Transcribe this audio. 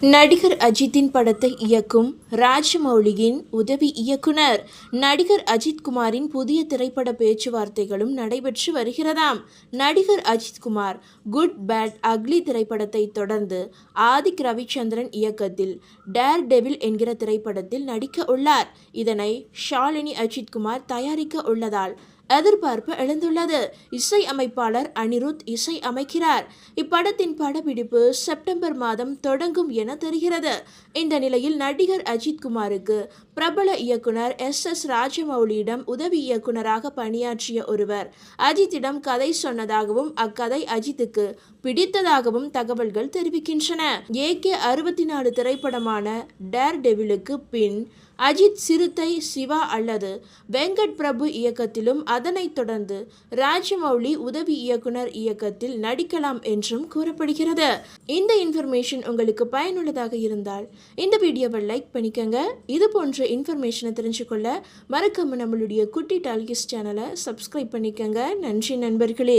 நடிகர் அஜித்தின் படத்தை இயக்கும் ராஜமௌலியின் உதவி இயக்குனர் நடிகர் அஜித்குமாரின் புதிய திரைப்பட பேச்சுவார்த்தைகளும் நடைபெற்று வருகிறதாம். நடிகர் அஜித்குமார் குட் பேட் அக்லி திரைப்படத்தை தொடர்ந்து ஆதிக் ரவிச்சந்திரன் இயக்கத்தில் டேர் டெவில் என்கிற திரைப்படத்தில் நடிக்க உள்ளார். இதனை ஷாலினி அஜித்குமார் தயாரிக்க உள்ளதால் எதிர்பார்ப்பு எழுந்துள்ளது. இசை அமைப்பாளர் அனிருத் இசை அமைக்கிறார். இப்படத்தின் படப்பிடிப்பு செப்டம்பர் மாதம் தொடங்கும் என தெரிகிறது. இந்த நிலையில் நடிகர் அஜித்குமாருக்கு பிரபல இயக்குனர் எஸ் ராஜமௌலியிடம் உதவி இயக்குனராக பணியாற்றிய ஒருவர் அஜித்திடம் கதை சொன்னதாகவும் அக்கதை அஜித்துக்கு பிடித்ததாகவும் தகவல்கள் தெரிவிக்கின்றன. AK 64 திரைப்படமான டேர் டெவிலுக்கு பின் அஜித் சிறுத்தை சிவா அல்லது வெங்கட் பிரபு இயக்கத்திலும் அதனைத் தொடர்ந்து ராஜமௌலி உதவி இயக்குனர் இயக்கத்தில் நடிக்கலாம் என்றும் கூறப்படுகிறது. இந்த இன்ஃபர்மேஷன் உங்களுக்கு பயனுள்ளதாக இருந்தால் இந்த வீடியோவை லைக் பண்ணிக்கங்க. இது போன்ற இன்ஃபர்மேஷனை தெரிஞ்சுக்கொள்ள மறக்காம நம்மளுடைய குட்டி டால்கிஸ் சேனலை சப்ஸ்கிரைப் பண்ணிக்கங்க. நன்றி நண்பர்களே.